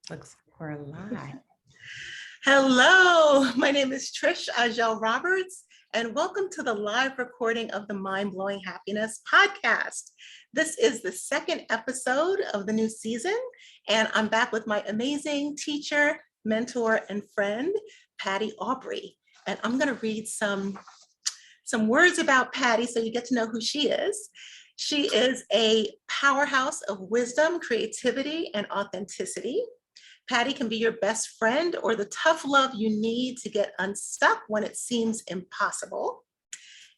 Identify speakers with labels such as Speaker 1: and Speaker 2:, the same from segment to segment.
Speaker 1: Looks like we're live.
Speaker 2: Hello, my name is Trish Ajel Roberts, and welcome to the live recording of the Mind Blowing Happiness podcast. This is the second episode of the new season, and I'm back with my amazing teacher, mentor, and friend, Patty Aubery. And I'm going to read some words about Patty so you get to know who she is. She is a powerhouse of wisdom, creativity, and authenticity. Patty can be your best friend or the tough love you need to get unstuck when it seems impossible.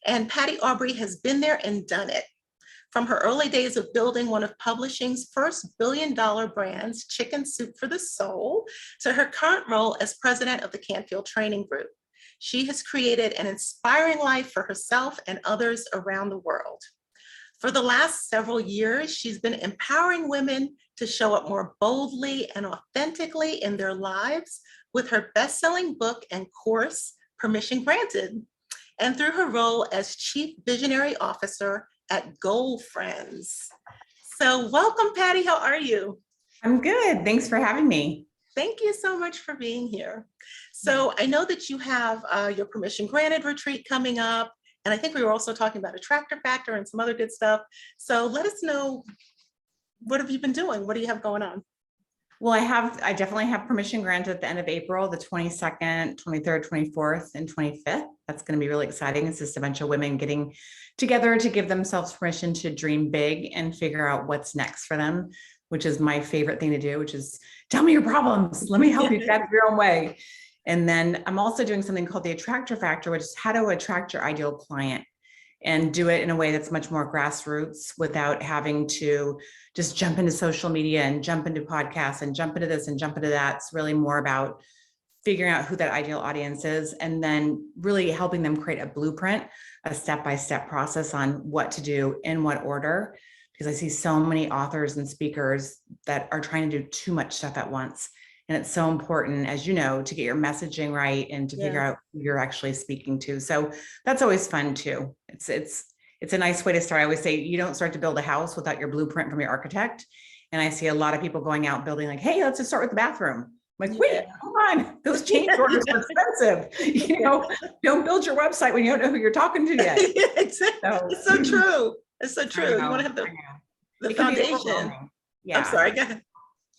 Speaker 2: And Patty Aubery has been there and done it. From her early days of building one of publishing's first billion-dollar brands, Chicken Soup for the Soul, to her current role as president of the Canfield Training Group. She has created an inspiring life for herself and others around the world. For the last several years, she's been empowering women to show up more boldly and authentically in their lives with her best-selling book and course, Permission Granted, and through her role as Chief Visionary Officer at Goal Friends. So welcome, Patty. How are you?
Speaker 1: I'm good. Thanks for having me.
Speaker 2: Thank you so much for being here. So I know that you have your Permission Granted retreat coming up. And I think we were also talking about Attractor Factor and some other good stuff. So let us know, what have you been doing? What do you have going on?
Speaker 1: Well, I definitely have Permission Granted at the end of April, the 22nd, 23rd, 24th, and 25th. That's going to be really exciting. It's just a bunch of women getting together to give themselves permission to dream big and figure out what's next for them, which is my favorite thing to do, which is tell me your problems. Let me help you get your own way. And then I'm also doing something called the Attractor Factor, which is how to attract your ideal client and do it in a way that's much more grassroots without having to just jump into social media and jump into podcasts and jump into this and jump into that. It's really more about figuring out who that ideal audience is and then really helping them create a blueprint, a step-by-step process on what to do in what order. Because I see so many authors and speakers that are trying to do too much stuff at once. And it's so important, as you know, to get your messaging right and to figure out who you're actually speaking to. So that's always fun too. It's a nice way to start. I always say you don't start to build a house without your blueprint from your architect. And I see a lot of people going out building like, hey, let's just start with the bathroom. I'm like, wait, hold on. Those change orders are expensive. Don't build your website when you don't know who you're talking to yet.
Speaker 2: Exactly. So, it's so true. It's so true. You want to have the foundation.
Speaker 1: Yeah.
Speaker 2: I'm sorry, go ahead.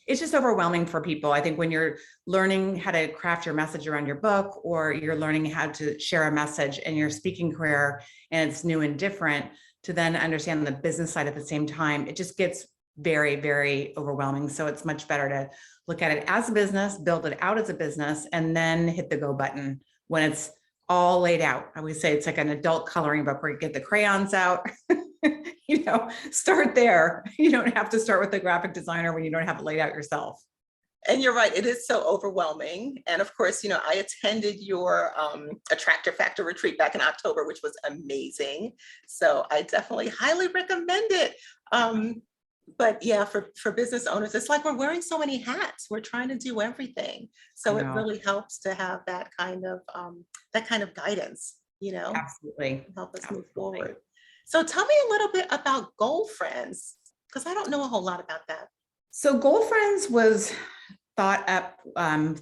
Speaker 1: It's just overwhelming for people. I think when you're learning how to craft your message around your book, or you're learning how to share a message in your speaking career and it's new and different, to then understand the business side at the same time, it just gets very, very overwhelming. So it's much better to look at it as a business, build it out as a business, and then hit the go button when it's all laid out. I always say it's like an adult coloring book where you get the crayons out. Start there. You don't have to start with the graphic designer when you don't have it laid out yourself.
Speaker 2: And you're right, it is so overwhelming. And of course, I attended your Attractor Factor retreat back in October, which was amazing. So I definitely highly recommend it. But yeah, for business owners, it's like we're wearing so many hats. We're trying to do everything. So it really helps to have that kind of guidance,
Speaker 1: Absolutely.
Speaker 2: Help us move forward. So tell me a little bit about Goal Friends, because I don't know a whole lot about that.
Speaker 1: So Goal Friends was thought up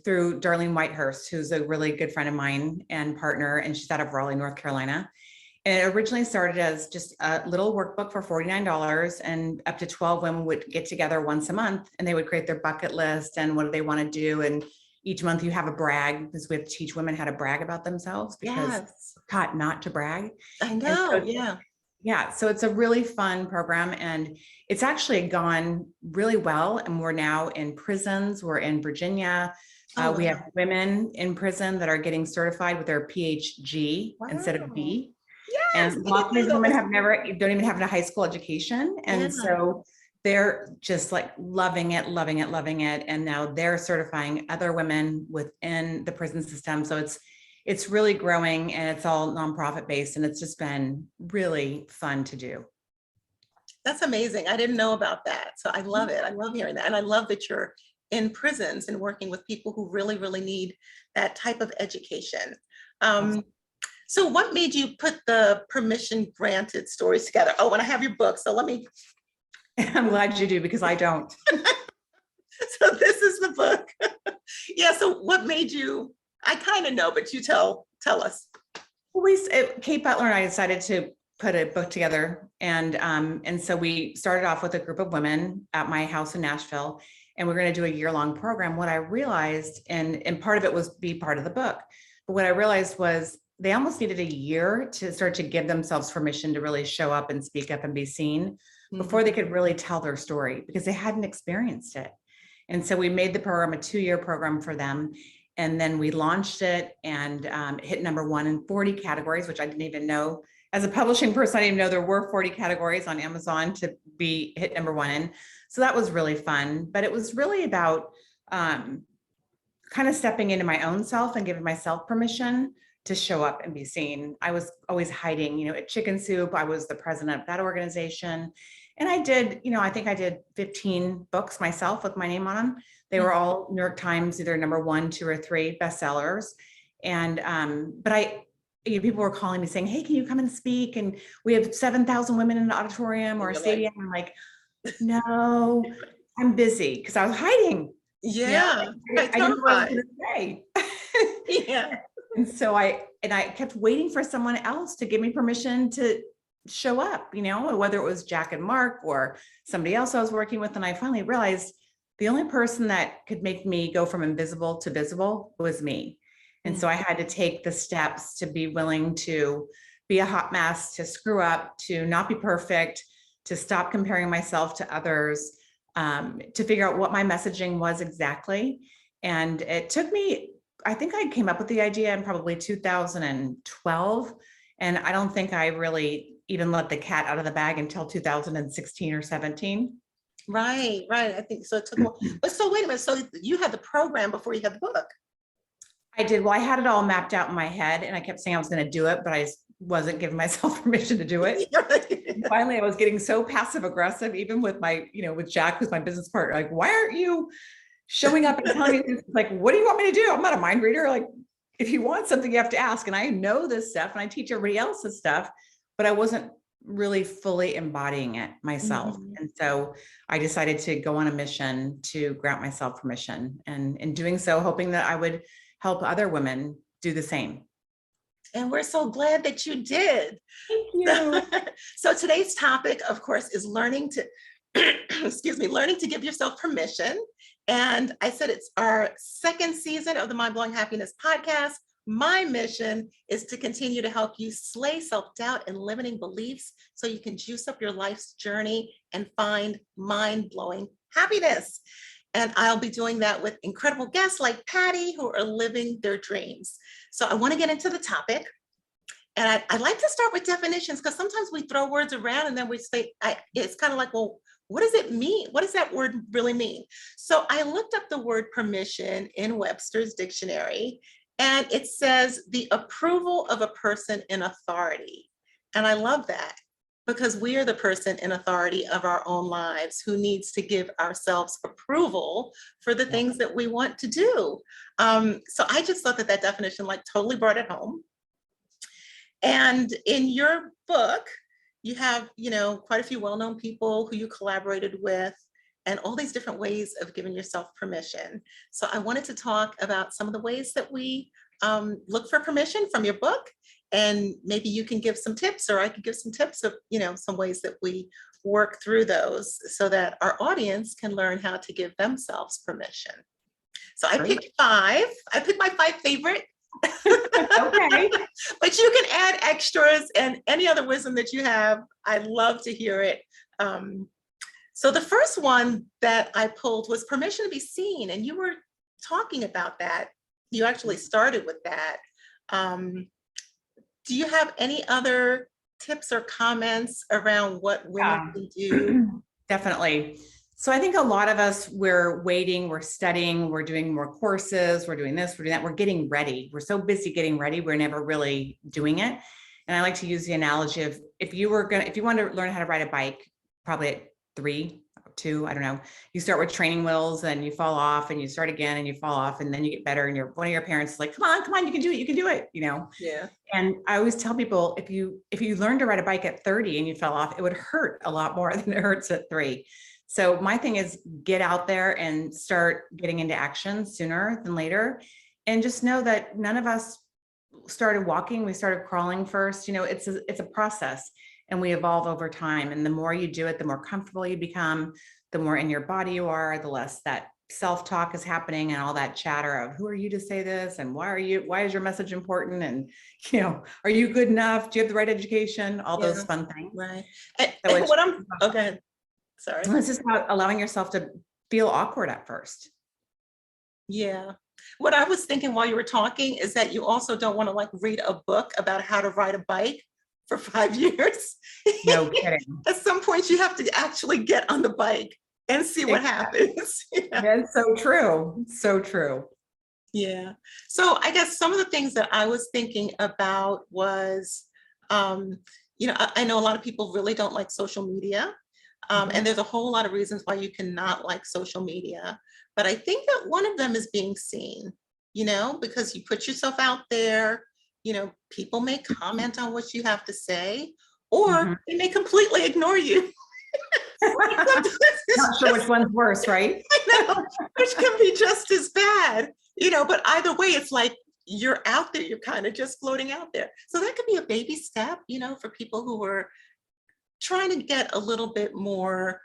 Speaker 1: through Darlene Whitehurst, who's a really good friend of mine and partner, and she's out of Raleigh, North Carolina. And it originally started as just a little workbook for $49, and up to 12 women would get together once a month and they would create their bucket list and what do they want to do. And each month you have a brag, because we have to teach women how to brag about themselves, because we're taught not to brag.
Speaker 2: I know,
Speaker 1: Yeah, so it's a really fun program, and it's actually gone really well. And we're now in prisons. We're in Virginia. We have women in prison that are getting certified with their PhD instead of B.
Speaker 2: Yes,
Speaker 1: and lots of these women don't even have a high school education. And so they're just like loving it. And now they're certifying other women within the prison system. So it's really growing, and it's all nonprofit based, and it's just been really fun to do.
Speaker 2: That's amazing. I didn't know about that. So I love it. I love hearing that. And I love that you're in prisons and working with people who really, really need that type of education. So what made you put the Permission Granted stories together? Oh, and I have your book. So let me.
Speaker 1: I'm glad you do, because I don't.
Speaker 2: So this is the book. Yeah. So what made you, I kind of know, but you tell us.
Speaker 1: Kate Butler and I decided to put a book together. And so we started off with a group of women at my house in Nashville, and we're going to do a year-long program. What I realized, and part of it was be part of the book, but what I realized was they almost needed a year to start to give themselves permission to really show up and speak up and be seen before they could really tell their story, because they hadn't experienced it. And so we made the program a 2-year program for them. And then we launched it and hit #1 in 40 categories, which I didn't even know. As a publishing person, I didn't even know there were 40 categories on Amazon to be hit #1 in. So that was really fun. But it was really about kind of stepping into my own self and giving myself permission to show up and be seen. I was always hiding, at Chicken Soup. I was the president of that organization. And I did, I think I did 15 books myself with my name on them. They were all New York Times, either #1, 2, or 3 bestsellers. And, but people were calling me saying, hey, can you come and speak? And we have 7,000 women in an auditorium or a stadium. I'm like, no, I'm busy, because I was hiding.
Speaker 2: Yeah.
Speaker 1: I didn't know what I was going to say.
Speaker 2: Yeah.
Speaker 1: And so I kept waiting for someone else to give me permission to show up, whether it was Jack and Mark or somebody else I was working with. And I finally realized the only person that could make me go from invisible to visible was me. And so I had to take the steps to be willing to be a hot mess, to screw up, to not be perfect, to stop comparing myself to others, to figure out what my messaging was exactly. And it took me, I think I came up with the idea in probably 2012. And I don't think I really even let the cat out of the bag until 2016 or 17.
Speaker 2: Right. I think so. It took a while. But so wait a minute. So you had the program before you had the book.
Speaker 1: I did. Well, I had it all mapped out in my head, and I kept saying I was going to do it, but I just wasn't giving myself permission to do it. Finally, I was getting so passive aggressive, even with my, with Jack, who's my business partner. Like, why aren't you showing up and telling me this? Like, what do you want me to do? I'm not a mind reader. Like, if you want something, you have to ask. And I know this stuff, and I teach everybody else this stuff, but I wasn't really fully embodying it myself. And so I decided to go on a mission to grant myself permission, and in doing so, hoping that I would help other women do the same.
Speaker 2: And we're so glad that you did.
Speaker 1: Thank you.
Speaker 2: So today's topic, of course, is learning to, learning to give yourself permission. And I said it's our second season of the Mind Blowing Happiness podcast. My mission is to continue to help you slay self-doubt and limiting beliefs so you can juice up your life's journey and find mind-blowing happiness. And I'll be doing that with incredible guests like Patty, who are living their dreams. So I want to get into the topic. And I'd like to start with definitions, because sometimes we throw words around and then we say, it's kind of like, well, what does it mean? What does that word really mean? So I looked up the word permission in Webster's dictionary, and it says the approval of a person in authority. And I love that, because we are the person in authority of our own lives who needs to give ourselves approval for the things that we want to do. So I just thought that definition totally brought it home. And in your book, you have, quite a few well-known people who you collaborated with, and all these different ways of giving yourself permission. So I wanted to talk about some of the ways that we look for permission from your book. And maybe you can give some tips, or I could give some tips of, some ways that we work through those so that our audience can learn how to give themselves permission. So I picked 5. I picked my 5 favorite.
Speaker 1: Okay.
Speaker 2: But you can add extras and any other wisdom that you have. I'd love to hear it. So the first one that I pulled was permission to be seen. And you were talking about that. You actually started with that. Do you have any other tips or comments around what women can do?
Speaker 1: Definitely. So I think a lot of us, we're waiting, we're studying, we're doing more courses, we're doing this, we're doing that, we're getting ready. We're so busy getting ready, we're never really doing it. And I like to use the analogy of if you wanted to learn how to ride a bike, probably at 3, 2, I don't know, you start with training wheels and you fall off and you start again and you fall off and then you get better. And one of your parents is like, come on, you can do it,
Speaker 2: Yeah.
Speaker 1: And I always tell people, if you learn to ride a bike at 30 and you fell off, it would hurt a lot more than it hurts at 3. So my thing is get out there and start getting into action sooner than later. And just know that none of us started walking, we started crawling first. It's a process, and we evolve over time. And the more you do it, the more comfortable you become, the more in your body you are, the less that self-talk is happening and all that chatter of who are you to say this and why is your message important, and are you good enough, do you have the right education, all those fun things.
Speaker 2: Right.
Speaker 1: So
Speaker 2: And what I'm okay. Sorry.
Speaker 1: It's just about allowing yourself to feel awkward at first.
Speaker 2: Yeah. What I was thinking while you were talking is that you also don't want to like read a book about how to ride a bike for 5 years.
Speaker 1: No kidding.
Speaker 2: At some point you have to actually get on the bike and see what happens.
Speaker 1: That's so true. So true.
Speaker 2: Yeah. So I guess some of the things that I was thinking about was, I know a lot of people really don't like social media. And there's a whole lot of reasons why you cannot like social media. But I think that one of them is being seen, because you put yourself out there, people may comment on what you have to say, or they may completely ignore you.
Speaker 1: Not sure which one's worse, right?
Speaker 2: I know, which can be just as bad, but either way, it's like you're out there, you're kind of just floating out there. So that could be a baby step, for people who are trying to get a little bit more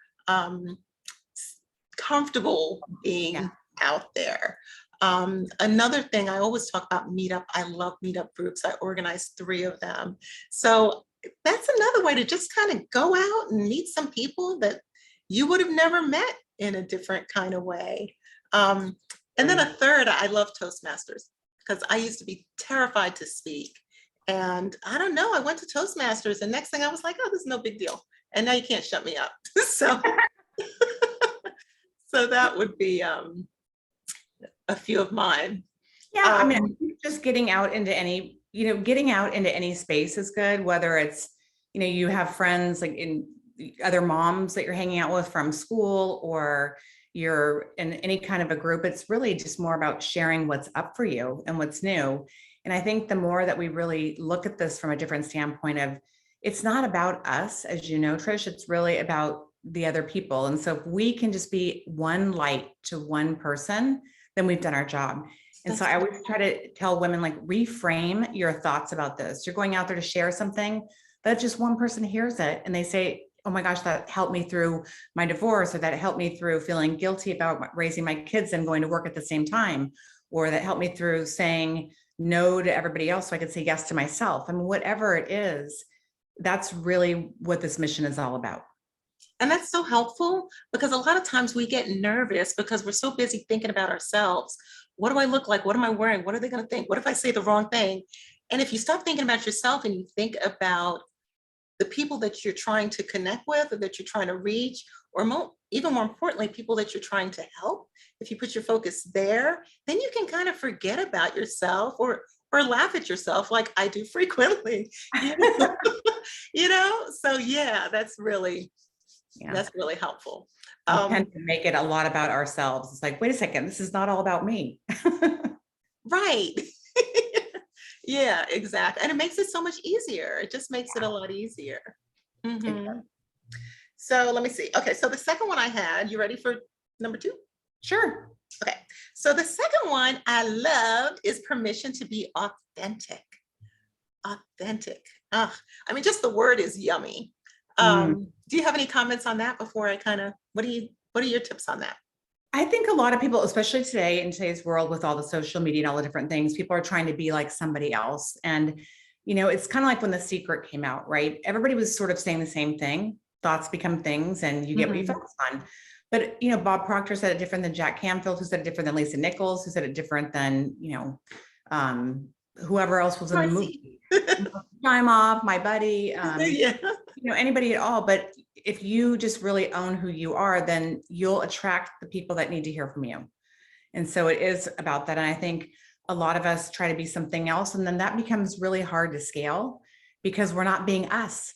Speaker 2: comfortable being out there. Another thing, I always talk about meetup. I love meetup groups. I organized 3 of them. So that's another way to just kind of go out and meet some people that you would have never met in a different kind of way. And then a third, I love Toastmasters because I used to be terrified to speak. And I don't know, I went to Toastmasters and next thing I was like, oh, this is no big deal. And now you can't shut me up. So, so that would be a few of mine.
Speaker 1: Yeah, just getting out into any space is good, whether it's, you have friends like in other moms that you're hanging out with from school, or you're in any kind of a group. It's really just more about sharing what's up for you and what's new. And I think the more that we really look at this from a different standpoint of, it's not about us, as you know, Trish, it's really about the other people. And so if we can just be one light to one person, then we've done our job. And so I always try to tell women, like, reframe your thoughts about this. You're going out there to share something, that just one person hears it and they say, oh my gosh, that helped me through my divorce, or that helped me through feeling guilty about raising my kids and going to work at the same time, or that helped me through saying no to everybody else so I could say yes to myself. I mean, whatever it is, that's really what this mission is all about.
Speaker 2: And that's so helpful, because a lot of times we get nervous because we're so busy thinking about ourselves. What do I look like? What am I wearing? What are they going to think? What if I say the wrong thing? And if you stop thinking about yourself and you think about the people that you're trying to connect with, or that you're trying to reach, or even more importantly, people that you're trying to help, if you put your focus there, then you can kind of forget about yourself, or laugh at yourself like I do frequently. So yeah, that's really helpful.
Speaker 1: We tend to make it a lot about ourselves. It's like, wait a second, this is not all about me.
Speaker 2: Right. Yeah, exactly. And it makes it so much easier. It just makes it a lot easier. So let me see. Okay, so the second one I had, you ready for number 2?
Speaker 1: Sure.
Speaker 2: Okay, so the second one I loved is permission to be authentic. Authentic. Just the word is yummy. Do you have any comments on that before I what are your tips on that?
Speaker 1: I think a lot of people, especially today in today's world with all the social media and all the different things, people are trying to be like somebody else. And, it's kind of like when The Secret came out, right? Everybody was sort of saying the same thing. Thoughts become things and you get what you focus on. But, Bob Proctor said it different than Jack Canfield, who said it different than Lisa Nichols, who said it different than, whoever else was in the movie. Time Off, my buddy, anybody at all. But if you just really own who you are, then you'll attract the people that need to hear from you. And so it is about that. And I think a lot of us try to be something else, and then that becomes really hard to scale because we're not being us.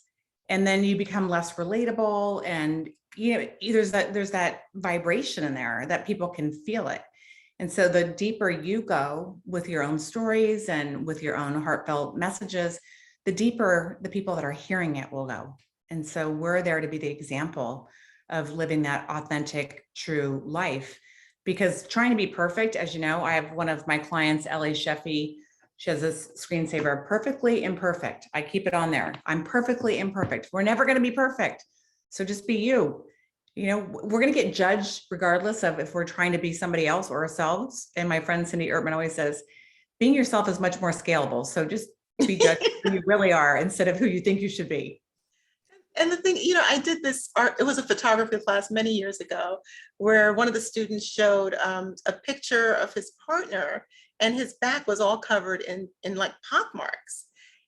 Speaker 1: And then you become less relatable, and there's that vibration in there that people can feel it. And so the deeper you go with your own stories and with your own heartfelt messages, the deeper the people that are hearing it will go. And so we're there to be the example of living that authentic, true life. Because trying to be perfect, as you know, I have one of my clients, Ellie Sheffy. She has this screensaver, perfectly imperfect. I keep it on there. I'm perfectly imperfect. We're never going to be perfect. So just be you. You know, we're going to get judged regardless of if we're trying to be somebody else or ourselves. And my friend Cindy Irma always says, being yourself is much more scalable. So just be judged who you really are instead of who you think you should be.
Speaker 2: And the thing, I did this art, it was a photography class many years ago, where one of the students showed a picture of his partner, and his back was all covered in like pock marks.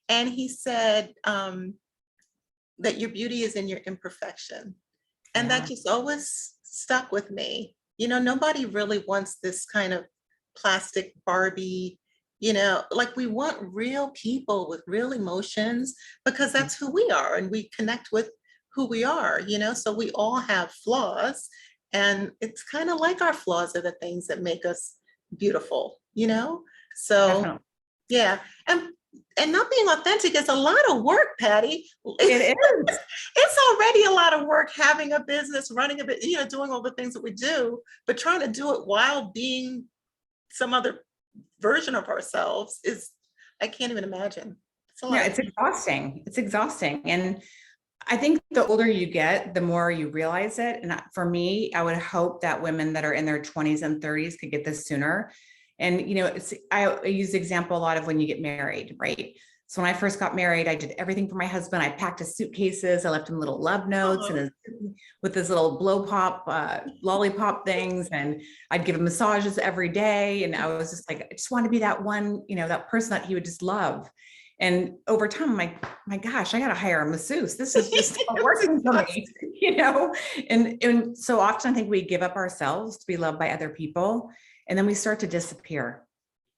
Speaker 2: And he said that your beauty is in your imperfection. And
Speaker 1: Yeah.
Speaker 2: that just always stuck with me. Nobody really wants this kind of plastic Barbie, like we want real people with real emotions, because that's who we are and we connect with who we are, so we all have flaws, and it's kind of like our flaws are the things that make us beautiful, so
Speaker 1: Definitely.
Speaker 2: yeah. And not being authentic is a lot of work, Patty.
Speaker 1: It is.
Speaker 2: It's already a lot of work having a business, running a bit, doing all the things that we do, but trying to do it while being some other version of ourselves is, I can't even imagine. It's a lot.
Speaker 1: Yeah, it's exhausting. It's exhausting. And I think the older you get, the more you realize it. And for me, I would hope that women that are in their 20s and 30s could get this sooner. And, I use the example a lot of when you get married, right? So when I first got married, I did everything for my husband. I packed his suitcases. I left him little love notes and with his little blow pop, lollipop things. And I'd give him massages every day. And I was just like, I just want to be that one, that person that he would just love. And over time, I'm like, my gosh, I got to hire a masseuse. This is just not working for me, And so often I think we give up ourselves to be loved by other people. And then we start to disappear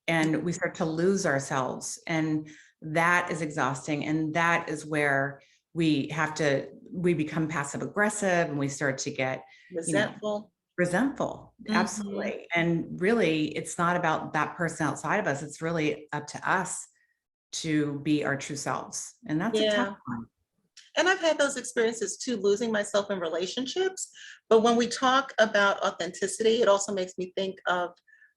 Speaker 1: and we start to lose ourselves. And that is exhausting. And that is where we become passive aggressive and we start to get
Speaker 2: Resentful.
Speaker 1: Resentful. Absolutely. And really, it's not about that person outside of us. It's really up to us to be our true selves. And that's a tough one.
Speaker 2: And I've had those experiences too, losing myself in relationships. But when we talk about authenticity, it also makes me think of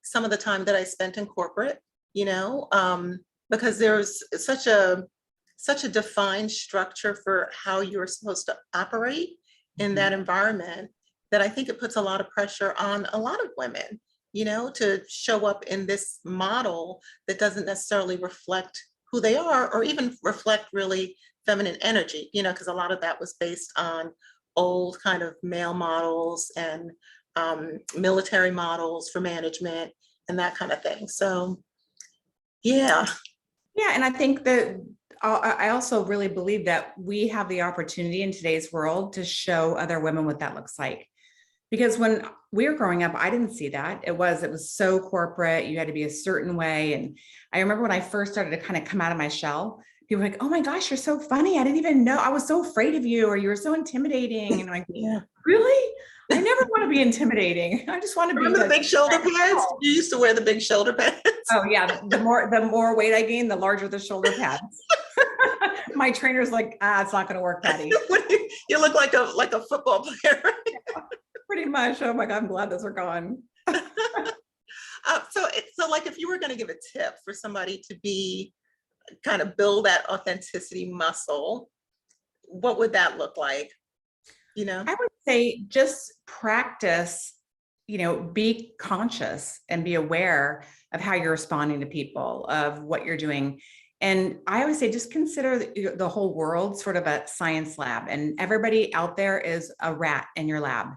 Speaker 2: some of the time that I spent in corporate, because there's such a defined structure for how you're supposed to operate in that environment, that I think it puts a lot of pressure on a lot of women, to show up in this model that doesn't necessarily reflect who they are, or even reflect really feminine energy, because a lot of that was based on old kind of male models and military models for management and that kind of thing. So, yeah.
Speaker 1: Yeah. And I think that I also really believe that we have the opportunity in today's world to show other women what that looks like. Because when we were growing up, I didn't see that. It was so corporate. You had to be a certain way. And I remember when I first started to kind of come out of my shell, people were like, oh my gosh, you're so funny. I didn't even know. I was so afraid of you, or you were so intimidating. And I'm like,
Speaker 2: Yeah.
Speaker 1: Really? I never want to be intimidating. I just want to be
Speaker 2: the big shoulder pads. You used to wear the big shoulder pads.
Speaker 1: Oh yeah. The more weight I gain, the larger the shoulder pads. My trainer's like, it's not going to work, Patty.
Speaker 2: You look like a football player.
Speaker 1: Pretty much. Oh my God, I'm glad those are gone.
Speaker 2: So like if you were going to give a tip for somebody to be kind of build that authenticity muscle, what would that look like?
Speaker 1: I would say just practice, be conscious and be aware of how you're responding to people, of what you're doing. And I always say, just consider the whole world sort of a science lab, and everybody out there is a rat in your lab.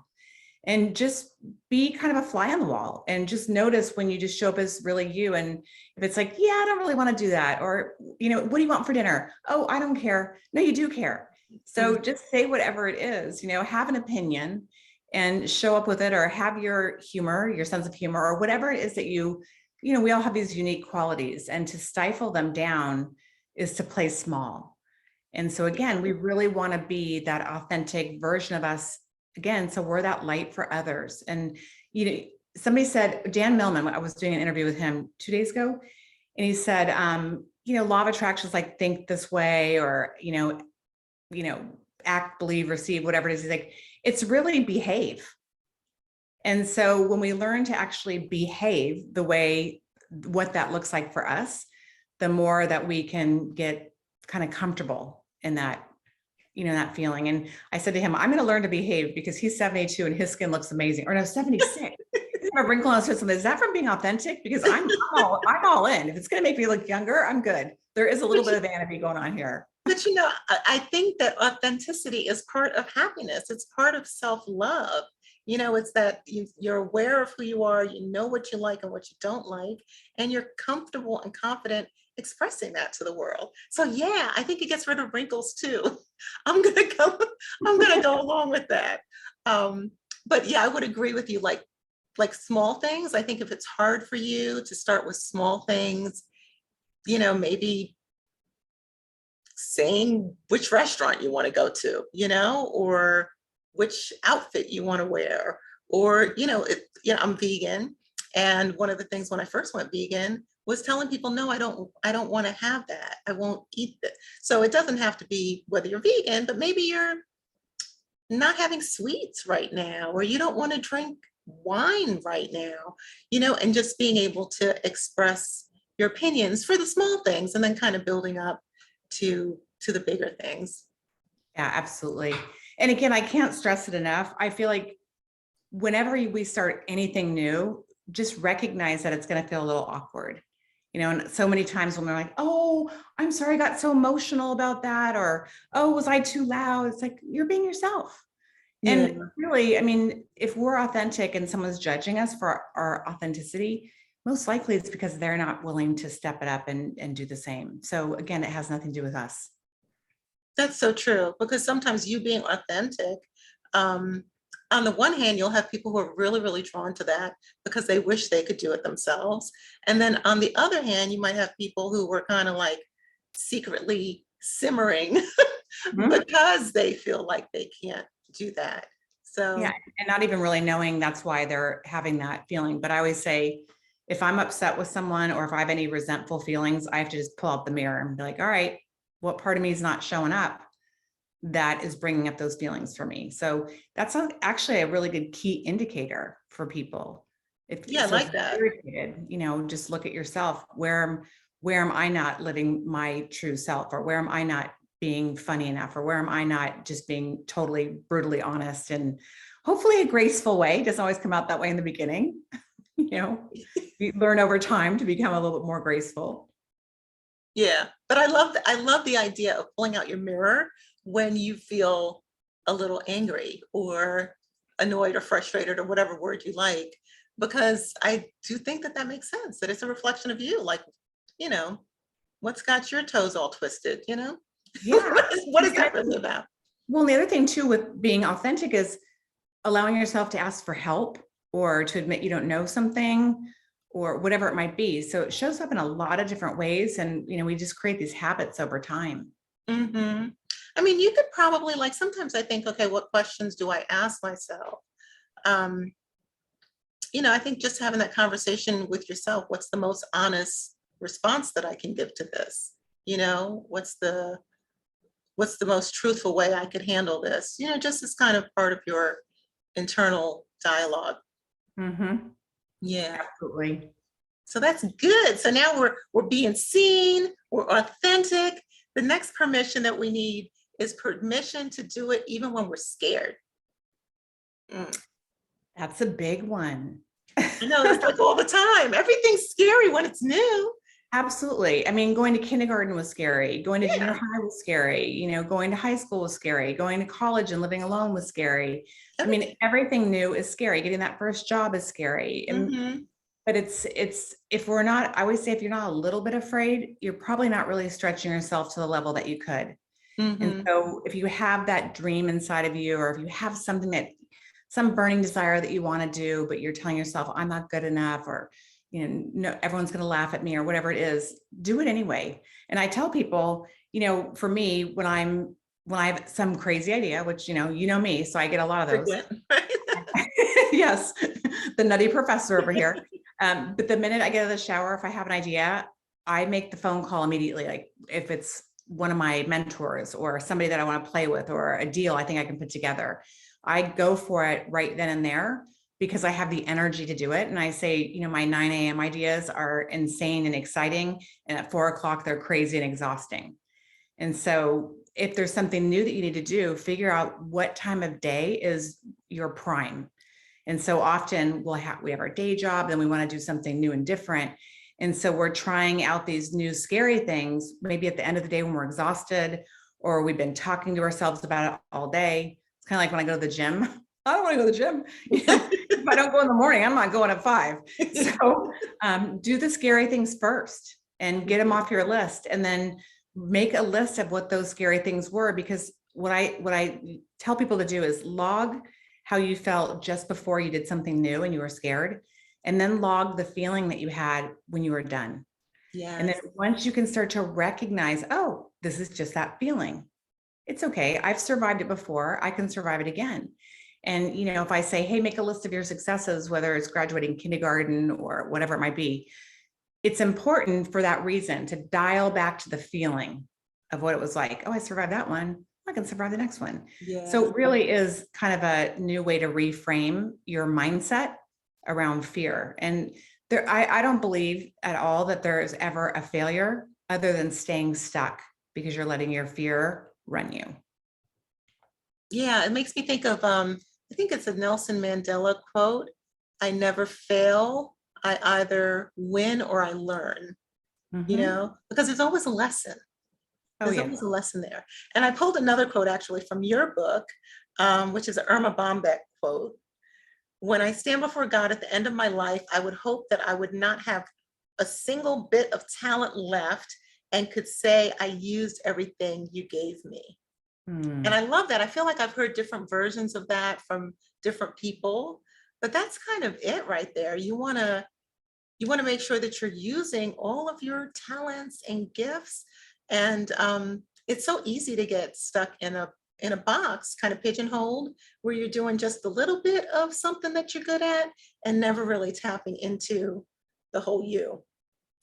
Speaker 1: And just be kind of a fly on the wall and just notice when you just show up as really you. And if it's like, yeah, I don't really want to do that. Or, what do you want for dinner? Oh, I don't care. No, you do care. So just say whatever it is, have an opinion and show up with it, or have your humor, your sense of humor, or whatever it is that we all have these unique qualities, and to stifle them down is to play small. And so again, we really want to be that authentic version of us again. So we're that light for others. And, somebody said, Dan Millman, I was doing an interview with him 2 days ago, and he said, law of attraction is like, think this way, or, act, believe, receive, whatever it is. He's like, it's really behave. And so when we learn to actually behave the way, what that looks like for us, the more that we can get kind of comfortable in that, that feeling. And I said to him, I'm going to learn to behave because he's 72 and his skin looks amazing. Or no, 76. He's got a wrinkle on his face. Is that from being authentic? Because I'm all in. If it's going to make me look younger, I'm good. There is a little bit of vanity going on here.
Speaker 2: But I think that authenticity is part of happiness. It's part of self-love. It's that you're aware of who you are, you know what you like and what you don't like, and you're comfortable and confident expressing that to the world. So yeah, I think it gets rid of wrinkles too. I'm gonna go along with that. But yeah, I would agree with you. Like small things. I think if it's hard for you to start with small things, maybe saying which restaurant you want to go to, or which outfit you want to wear, or, I'm vegan. And one of the things when I first went vegan was telling people, no, I don't want to have that. I won't eat it. So it doesn't have to be whether you're vegan, but maybe you're not having sweets right now, or you don't want to drink wine right now, and just being able to express your opinions for the small things and then kind of building up to the bigger things.
Speaker 1: Yeah, absolutely. And again, I can't stress it enough. I feel like whenever we start anything new, just recognize that it's going to feel a little awkward, and so many times when they're like, oh, I'm sorry, I got so emotional about that. Or, oh, was I too loud? It's like, you're being yourself.
Speaker 2: Yeah.
Speaker 1: And really, I mean, if we're authentic and someone's judging us for our authenticity, most likely it's because they're not willing to step it up and do the same. So again, it has nothing to do with us.
Speaker 2: That's so true, because sometimes you being authentic, on the one hand, you'll have people who are really, really drawn to that because they wish they could do it themselves. And then on the other hand, you might have people who were kind of like secretly simmering because they feel like they can't do that. So
Speaker 1: yeah, and not even really knowing that's why they're having that feeling. But I always say, if I'm upset with someone or if I have any resentful feelings, I have to just pull out the mirror and be like, all right, what part of me is not showing up that is bringing up those feelings for me? So that's actually a really good key indicator for people.
Speaker 2: I like that.
Speaker 1: Irritated, just look at yourself. Where am I not living my true self? Or where am I not being funny enough? Or where am I not just being totally brutally honest? And hopefully a graceful way. It doesn't always come out that way in the beginning. You learn over time to become a little bit more graceful.
Speaker 2: Yeah, but I love the idea of pulling out your mirror when you feel a little angry or annoyed or frustrated or whatever word you like, because I do think that makes sense, that it's a reflection of you. Like, what's got your toes all twisted,
Speaker 1: Yeah.
Speaker 2: what is that really about?
Speaker 1: Well, and the other thing too with being authentic is allowing yourself to ask for help or to admit you don't know something or whatever it might be. So it shows up in a lot of different ways. And, we just create these habits over time.
Speaker 2: Mm-hmm. I mean, you could probably, like, sometimes I think, okay, what questions do I ask myself? I think just having that conversation with yourself, what's the most honest response that I can give to this? What's the most truthful way I could handle this? Just as kind of part of your internal dialogue.
Speaker 1: Mm-hmm.
Speaker 2: Yeah,
Speaker 1: Absolutely.
Speaker 2: so that's good. So now we're being seen, we're authentic. The next permission that we need is permission to do it even when we're scared.
Speaker 1: That's a big one.
Speaker 2: I know, that's like all the time. Everything's scary when it's new.
Speaker 1: Absolutely. I mean, going to kindergarten was scary. Going to junior high was scary. Going to high school was scary. Going to college and living alone was scary. I mean, everything new is scary. Getting that first job is scary. But it's if we're not, I always say, if you're not a little bit afraid, you're probably not really stretching yourself to the level that you could. And so if you have that dream inside of you, or if you have some burning desire that you want to do, but you're telling yourself, I'm not good enough, or, no, everyone's going to laugh at me, or whatever it is, do it anyway. And I tell people, for me, when I have some crazy idea, which, me, so I get a lot of those. Yes. The nutty professor over here. But the minute I get out of the shower, if I have an idea, I make the phone call immediately. Like if it's one of my mentors or somebody that I want to play with or a deal I think I can put together, I go for it right then and there because I have the energy to do it. And I say, you know, my 9 a.m. ideas are insane and exciting. And at 4 o'clock, they're crazy and exhausting. And so if there's something new that you need to do, figure out what time of day is your prime. And so often we have our day job, then we want to do something new and different. And so we're trying out these new scary things, maybe at the end of the day when we're exhausted, or we've been talking to ourselves about it all day. It's kind of like when I go to the gym. I don't want to go to the gym. If I don't go in the morning, I'm not going at 5. So do the scary things first and get them off your list, and then make a list of what those scary things were. Because what I tell people to do is log how you felt just before you did something new and you were scared, and then log the feeling that you had when you were done.
Speaker 2: Yeah.
Speaker 1: And then once you can start to recognize, oh, this is just that feeling. It's okay. I've survived it before. I can survive it again. And, you know, if I say, hey, make a list of your successes, whether it's graduating kindergarten or whatever it might be, it's important for that reason to dial back to the feeling of what it was like. Oh, I survived that one. I can survive the next one.
Speaker 2: Yeah.
Speaker 1: So it really is kind of a new way to reframe your mindset around fear. And I don't believe at all that there is ever a failure other than staying stuck because you're letting your fear run you.
Speaker 2: Yeah, it makes me think of I think it's a Nelson Mandela quote. I never fail. I either win or I learn, you know, because there's always a lesson. There's always a lesson there. And I pulled another quote actually from your book, which is an Irma Bomback quote. When I stand before God at the end of my life, I would hope that I would not have a single bit of talent left and could say I used everything you gave me. And I love that. I feel like I've heard different versions of that from different people, but that's kind of it right there. You want to make sure that you're using all of your talents and gifts. And it's so easy to get stuck in a box, kind of pigeonholed, where you're doing just a little bit of something that you're good at and never really tapping into the whole you.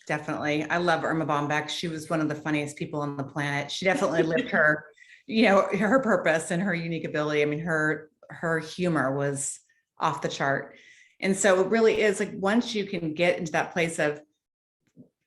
Speaker 1: Definitely. I love Irma Bomback. She was one of the funniest people on the planet. She definitely lived her, you know, her purpose and her unique ability. I mean, her humor was off the chart. And so it really is like, once you can get into that place of,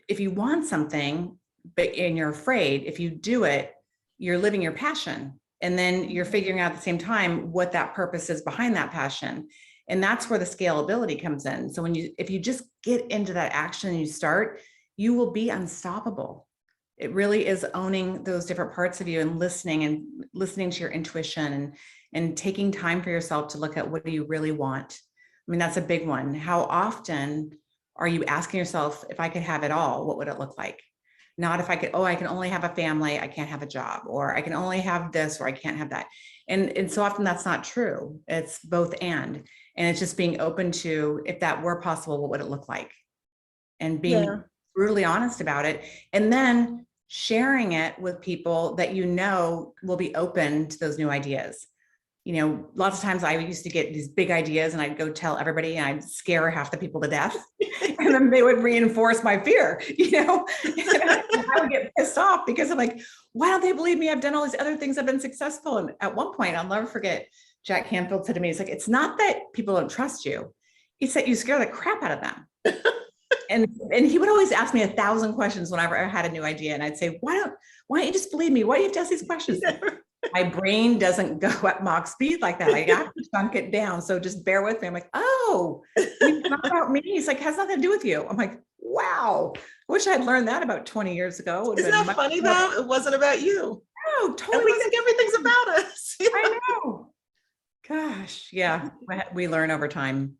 Speaker 1: if you want something, and you're afraid, if you do it, you're living your passion. And then you're figuring out at the same time what that purpose is behind that passion. And that's where the scalability comes in. So if you just get into that action and you start, you will be unstoppable. It really is owning those different parts of you and listening to your intuition and taking time for yourself to look at, what do you really want? I mean, that's a big one. How often are you asking yourself, if I could have it all, what would it look like? Not if I could, I can only have a family, I can't have a job, or I can only have this, or I can't have that. And so often that's not true. It's both and it's just being open to, if that were possible, what would it look like? And being brutally honest about it. And then sharing it with people that you know will be open to those new ideas. You know, lots of times I used to get these big ideas and I'd go tell everybody and I'd scare half the people to death. And then they would reinforce my fear, you know, and I would get pissed off because I'm like, why don't they believe me? I've done all these other things. I've been successful. And at one point, I'll never forget, Jack Canfield said to me, he's like, it's not that people don't trust you. He said, you scare the crap out of them. And he would always ask me 1,000 questions whenever I had a new idea. And I'd say, why don't you just believe me? Why do you have to ask these questions? My brain doesn't go at Mach speed like that. I have to chunk it down. So just bear with me. I'm like, oh, it's not about me. He's like, has nothing to do with you. I'm like, wow. Wish I'd learned that about 20 years ago.
Speaker 2: Isn't that funny though? It wasn't about you.
Speaker 1: No, totally.
Speaker 2: And we think everything's about us.
Speaker 1: I know. Gosh, yeah. We learn over time.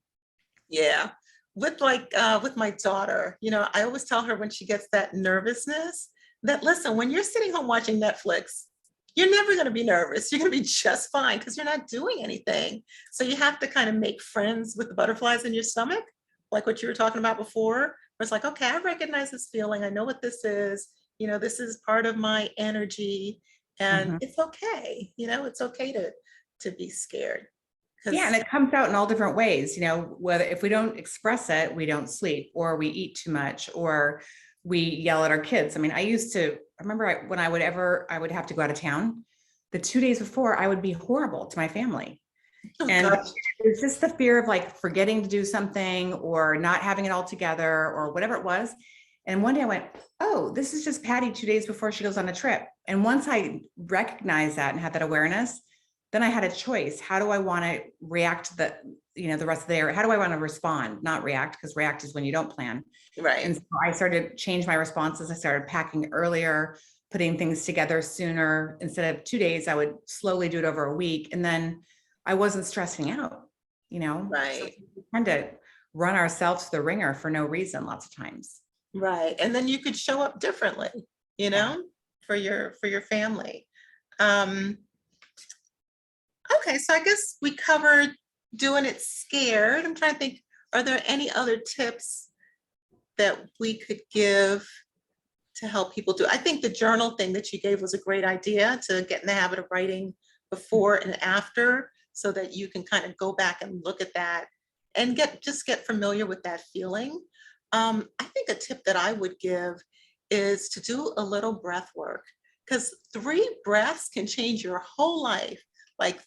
Speaker 2: Yeah. With my daughter, you know, I always tell her when she gets that nervousness that, listen, when you're sitting home watching Netflix, you're never going to be nervous. You're going to be just fine because you're not doing anything. So you have to kind of make friends with the butterflies in your stomach, like what you were talking about before. Where it's like, okay, I recognize this feeling. I know what this is. You know, this is part of my energy, and it's okay. You know, it's okay to be scared.
Speaker 1: Yeah, and it comes out in all different ways. You know, whether if we don't express it, we don't sleep, or we eat too much, or we yell at our kids. I mean, I remember when I would have to go out of town, the 2 days before, I would be horrible to my family.
Speaker 2: Oh,
Speaker 1: And
Speaker 2: gosh.
Speaker 1: it's just the fear of like forgetting to do something or not having it all together or whatever it was. And one day I went, oh, this is just Patty 2 days before she goes on a trip. And once I recognized that and had that awareness, then I had a choice. How do I want to react to the rest of the day? Or how do I want to respond? Not react, because react is when you don't plan.
Speaker 2: Right.
Speaker 1: And so I started to change my responses. I started packing earlier, putting things together sooner. Instead of 2 days, I would slowly do it over a week. And then I wasn't stressing out, So
Speaker 2: Right.
Speaker 1: we tend to run ourselves to the ringer for no reason lots of times.
Speaker 2: Right. And then you could show up differently,
Speaker 1: Yeah.
Speaker 2: for your family. Um, okay, so I guess we covered doing it scared. I'm trying to think, are there any other tips that we could give to help people do? I think the journal thing that you gave was a great idea, to get in the habit of writing before and after, so that you can kind of go back and look at that and get familiar with that feeling. I think a tip that I would give is to do a little breath work, because 3 breaths can change your whole life. Like,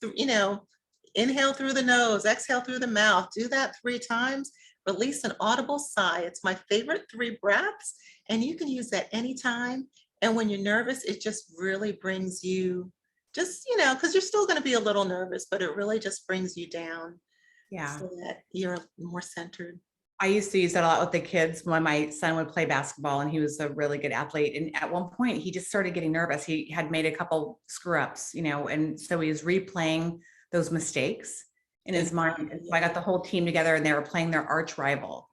Speaker 2: inhale through the nose, exhale through the mouth, do that 3 times, release an audible sigh. It's my favorite 3 breaths, and you can use that anytime. And when you're nervous, it just really brings you, because you're still going to be a little nervous, but it really just brings you down
Speaker 1: Yeah.
Speaker 2: so that you're more centered.
Speaker 1: I used to use that a lot with the kids when my son would play basketball, and he was a really good athlete. And at one point he just started getting nervous. He had made a couple screw ups, and so he was replaying those mistakes in his mind. And so I got the whole team together and they were playing their arch rival.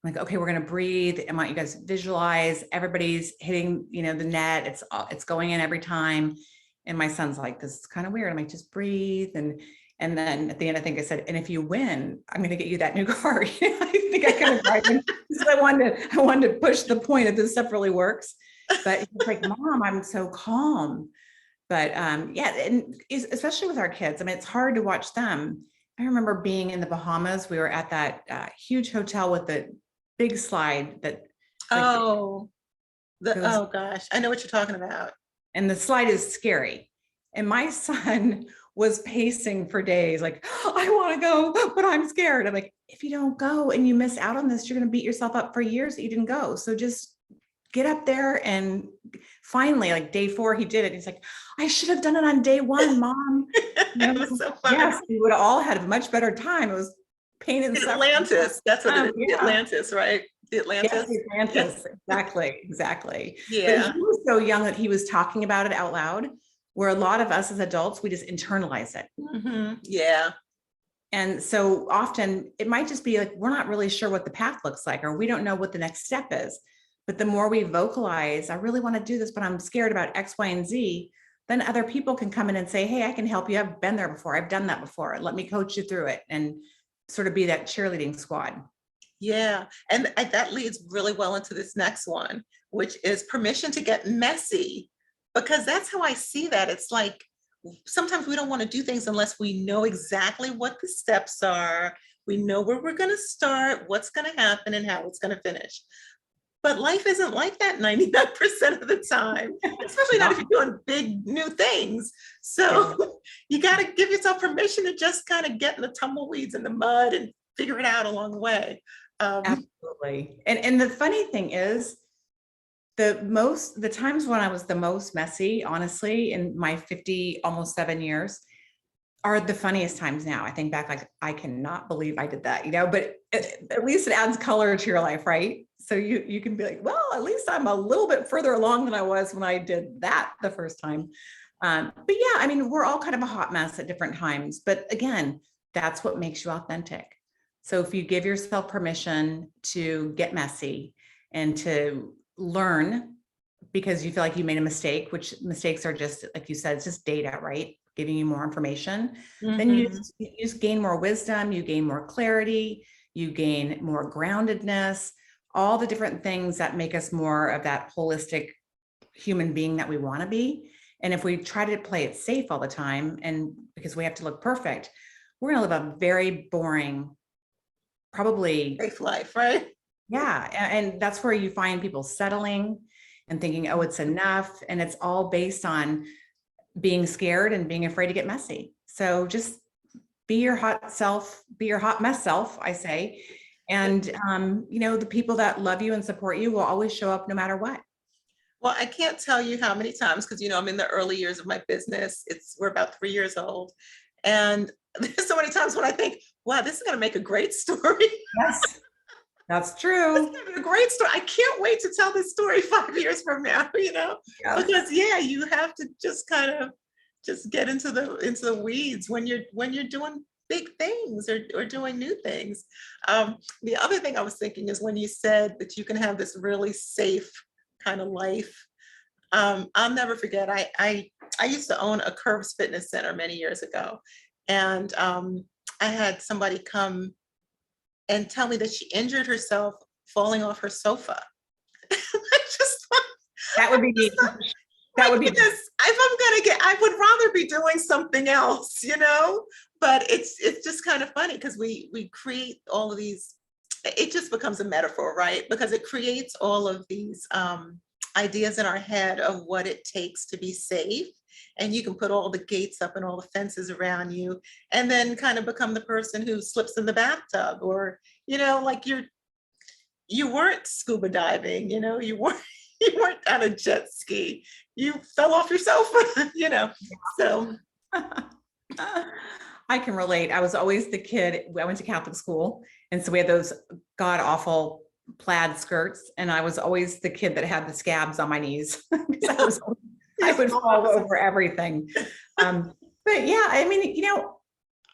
Speaker 1: I'm like, okay, we're going to breathe. I want you guys to visualize everybody's hitting, the net. It's going in every time. And my son's like, this is kind of weird. I'm like, just breathe. And then at the end, I think I said, and if you win, I'm going to get you that new car. I think I kind of because I wanted to push the point that this stuff really works. But he's like, Mom, I'm so calm. But yeah, and especially with our kids, I mean, it's hard to watch them. I remember being in the Bahamas. We were at that huge hotel with the big slide that
Speaker 2: Oh,
Speaker 1: goes,
Speaker 2: oh gosh, I know what you're talking about.
Speaker 1: and the slide is scary. And my son was pacing for days, like, I want to go, but I'm scared. I'm like, if you don't go and you miss out on this, you're going to beat yourself up for years that you didn't go. So just get up there. And finally, like day 4, he did it. He's like, I should have done it on day 1, Mom.
Speaker 2: It was so funny.
Speaker 1: Yes, we would have all had a much better time. It was pain and suffering.
Speaker 2: Atlantis, that's what it is.
Speaker 1: Yeah.
Speaker 2: Atlantis, right? The Atlantis.
Speaker 1: Yes, the Atlantis. Exactly. Exactly.
Speaker 2: Yeah.
Speaker 1: But he was so young that he was talking about it out loud, where a lot of us as adults, we just internalize it.
Speaker 2: Yeah.
Speaker 1: And so often it might just be like, we're not really sure what the path looks like, or we don't know what the next step is. But the more we vocalize, I really want to do this, but I'm scared about X, Y, and Z, then other people can come in and say, hey, I can help you. I've been there before. I've done that before. Let me coach you through it, and sort of be that cheerleading squad.
Speaker 2: Yeah. And that leads really well into this next one, which is permission to get messy, because that's how I see that. It's like, sometimes we don't want to do things unless we know exactly what the steps are. We know where we're going to start, what's going to happen, and how it's going to finish. But life isn't like that 99% of the time, especially not if you're doing big new things. So you got to give yourself permission to just kind of get in the tumbleweeds and the mud and figure it out along the way.
Speaker 1: Absolutely. And the funny thing is, the times when I was the most messy, honestly, in my 50, almost 7 years, are the funniest times now. I think back, like, I cannot believe I did that, but at least it adds color to your life, right? So you can be like, well, at least I'm a little bit further along than I was when I did that the first time. But yeah, I mean, we're all kind of a hot mess at different times. But again, that's what makes you authentic. So if you give yourself permission to get messy and to learn, because you feel like you made a mistake, which mistakes are just, like you said, it's just data, right? Giving you more information, then you just gain more wisdom, you gain more clarity, you gain more groundedness, all the different things that make us more of that holistic human being that we want to be. And if we try to play it safe all the time, and because we have to look perfect, we're going to live a very boring, probably
Speaker 2: Safe life, right?
Speaker 1: Yeah. And that's where you find people settling and thinking, oh, it's enough. And it's all based on being scared and being afraid to get messy. So just be your hot self, be your hot mess self, I say. And, the people that love you and support you will always show up no matter what.
Speaker 2: Well, I can't tell you how many times, because I'm in the early years of my business. We're about 3 years old. And there's so many times when I think, wow, this is going to make a great story.
Speaker 1: Yes, that's
Speaker 2: This
Speaker 1: true.
Speaker 2: is going to be a great story. I can't wait to tell this story 5 years from now,
Speaker 1: Yeah.
Speaker 2: because you have to just kind of just get into the weeds when you're doing big things or doing new things. The other thing I was thinking is when you said that you can have this really safe kind of life. I'll never forget. I used to own a Curves Fitness Center many years ago, and I had somebody come and tell me that she injured herself falling off her sofa. I just thought,
Speaker 1: That would be me. That would be
Speaker 2: goodness, I would rather be doing something else, But it's just kind of funny because we create all of these. It just becomes a metaphor, right? Because it creates all of these ideas in our head of what it takes to be safe. And you can put all the gates up and all the fences around you, and then kind of become the person who slips in the bathtub, or, like you weren't scuba diving, you weren't on a jet ski, you fell off your sofa, so.
Speaker 1: I can relate. I was always the kid. I went to Catholic school, and so we had those god awful plaid skirts, and I was always the kid that had the scabs on my knees. I would fall over everything. But yeah, I mean,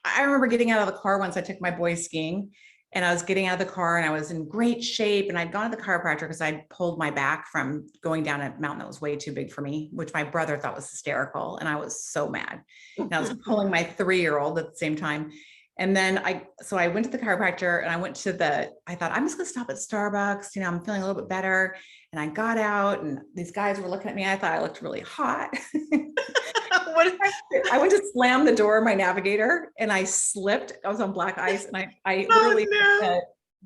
Speaker 1: I remember getting out of the car once. I took my boys skiing, and I was getting out of the car and I was in great shape, and I'd gone to the chiropractor because I'd pulled my back from going down a mountain that was way too big for me, which my brother thought was hysterical. And I was so mad. And I was pulling my 3-year-old at the same time. And then I went to the chiropractor, and I thought, I'm just going to stop at Starbucks. I'm feeling a little bit better. And I got out, and these guys were looking at me. I thought I looked really hot. I went to slam the door of my Navigator, and I slipped. I was on black ice, and I literally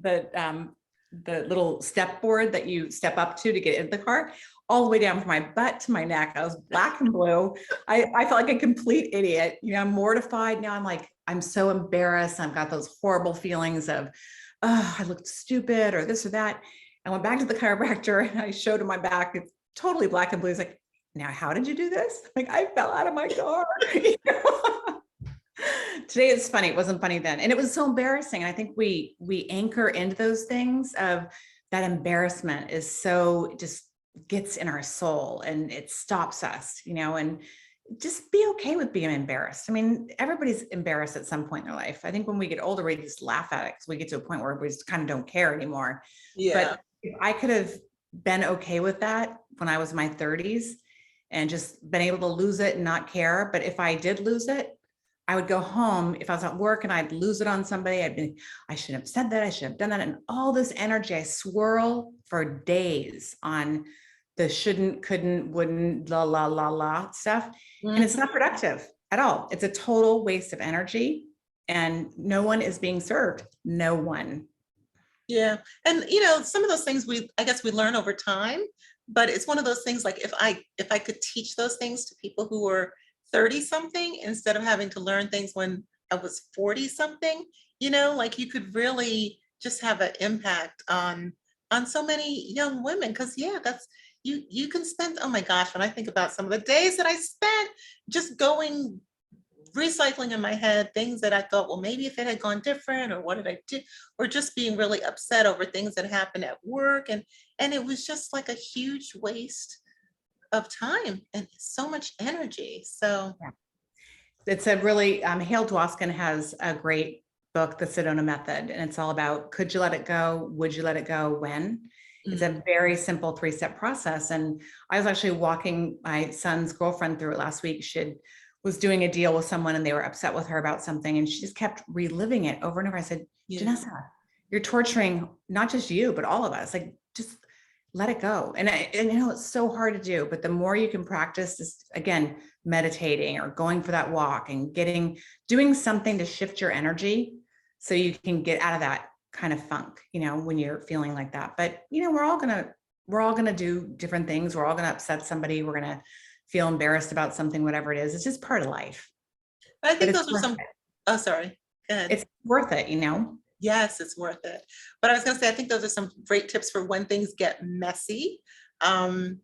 Speaker 1: the little step board that you step up to get into the car, all the way down from my butt to my neck. I was black and blue. I felt like a complete idiot. I'm mortified. Now I'm so embarrassed. I've got those horrible feelings of, oh, I looked stupid or this or that. I went back to the chiropractor, and I showed him my back. It's totally black and blue. He's like, now, how did you do this? I fell out of my car. Today it's funny. It wasn't funny then. And it was so embarrassing. And I think we anchor into those things of that embarrassment is so just gets in our soul, and it stops us, and just be okay with being embarrassed. I mean, everybody's embarrassed at some point in their life. I think when we get older, we just laugh at it because we get to a point where we just kind of don't care anymore.
Speaker 2: Yeah.
Speaker 1: But if I could have been okay with that when I was in my 30s and just been able to lose it and not care. But if I did lose it, I would go home if I was at work and I'd lose it on somebody. I shouldn't have said that. I should have done that. And all this energy, I swirl for days on the shouldn't, couldn't, wouldn't, la, la, la, la stuff. Mm-hmm. And it's not productive at all. It's a total waste of energy, and no one is being served. No one.
Speaker 2: Yeah. And, some of those things I guess we learn over time, but it's one of those things, like if I could teach those things to people who were 30 something, instead of having to learn things when I was 40 something, like you could really just have an impact on so many young women. Cause that's, you can spend, oh my gosh, when I think about some of the days that I spent just recycling in my head things that I thought, well, maybe if it had gone different, or what did I do, or just being really upset over things that happened at work. And it was just like a huge waste of time and so much energy. So
Speaker 1: yeah. It's a really, Hale Dwoskin has a great book, The Sedona Method, and it's all about, could you let it go? Would you let it go? When? It's a very simple 3-step process. And I was actually walking my son's girlfriend through it last week. She was doing a deal with someone, and they were upset with her about something, and she just kept reliving it over and over. I said, Janessa, you're torturing not just you, but all of us. Like, just let it go. And it's so hard to do, but the more you can practice this, again, meditating or going for that walk and doing something to shift your energy so you can get out of that kind of funk, when you're feeling like that. But, we're all going to do different things. We're all going to upset somebody. We're going to feel embarrassed about something, whatever it is. It's just part of life.
Speaker 2: I think those are some Oh, sorry. Go ahead.
Speaker 1: It's worth it, you know?
Speaker 2: Yes, it's worth it. But I was going to say, I think those are some great tips for when things get messy. Um,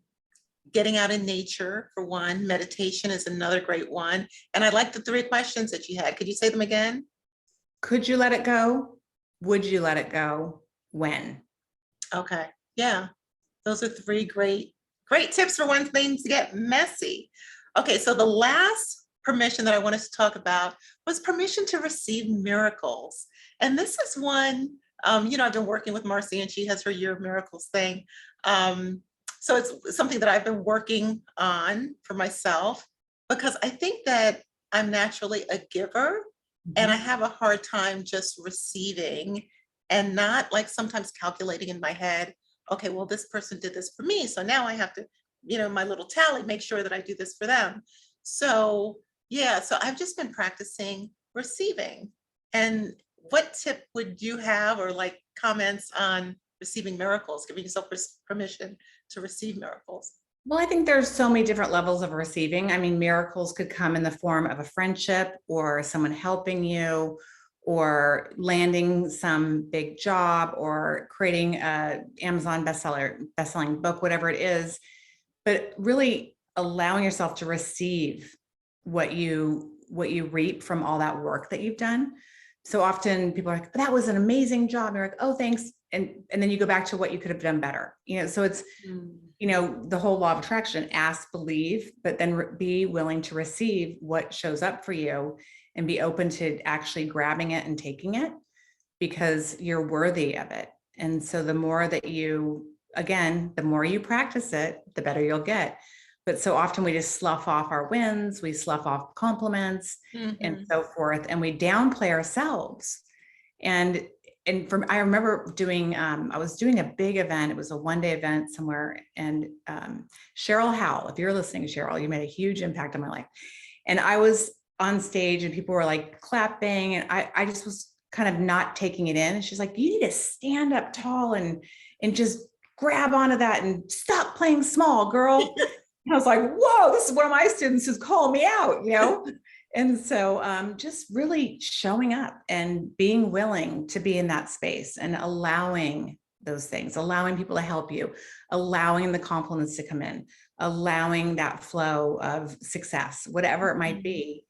Speaker 2: Getting out in nature, for one. Meditation is another great one. And I like the 3 questions that you had. Could you say them again?
Speaker 1: Could you let it go? Would you let it go? When?
Speaker 2: Okay. Yeah. Those are 3 great tips for when things get messy. Okay. So the last permission that I wanted to talk about was permission to receive miracles. And this is one, I've been working with Marcy and she has her Year of Miracles thing. So it's something that I've been working on for myself because I think that I'm naturally a giver and I have a hard time just receiving and not like sometimes calculating in my head, okay, well, this person did this for me. So now I have to, my little tally, make sure that I do this for them. So yeah, so I've just been practicing receiving. And what tip would you have or like comments on receiving miracles, giving yourself permission to receive miracles?
Speaker 1: Well, I think there's so many different levels of receiving. I mean, miracles could come in the form of a friendship or someone helping you or landing some big job or creating a Amazon best-selling book, whatever it is, but really allowing yourself to receive what you reap from all that work that you've done. So often people are like, that was an amazing job. And you're like, oh, thanks. And then you go back to what you could have done better. So it's, the whole law of attraction, ask, believe, but then be willing to receive what shows up for you and be open to actually grabbing it and taking it because you're worthy of it. And so the more that the more you practice it, the better you'll get. But so often we just slough off our wins, we slough off compliments and so forth, and we downplay ourselves. And I remember I was doing a big event. It was a one-day event somewhere. And Cheryl Howell, if you're listening, Cheryl, you made a huge impact on my life. And I was on stage and people were like clapping. And I just was kind of not taking it in. And she's like, you need to stand up tall and just grab onto that and stop playing small, girl. And I was like, whoa, this is one of my students who's calling me out, And so just really showing up and being willing to be in that space and allowing those things, allowing people to help you, allowing the compliments to come in, allowing that flow of success, whatever it might be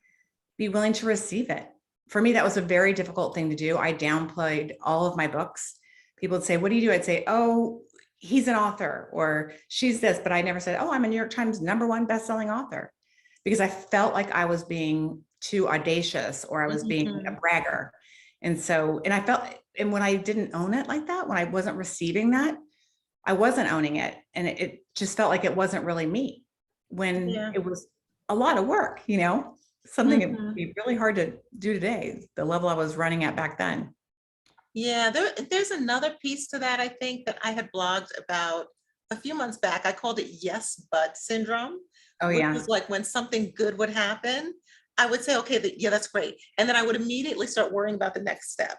Speaker 1: willing to receive it. For me, that was a very difficult thing to do. I downplayed all of my books. People would say, what do you do? I'd say, oh, he's an author or she's this, but I never said, oh, I'm a New York Times #1 bestselling author, because I felt like I was being too audacious or I was being a bragger. And when I didn't own it like that, when I wasn't receiving that, I wasn't owning it. And it just felt like it wasn't really me when it was a lot of work, something that would be really hard to do today, the level I was running at back then.
Speaker 2: Yeah, there's another piece to that, I think, that I had blogged about a few months back. I called it yes, but syndrome.
Speaker 1: Oh,
Speaker 2: Which
Speaker 1: yeah.
Speaker 2: was like when something good would happen, I would say, okay, yeah, that's great. And then I would immediately start worrying about the next step.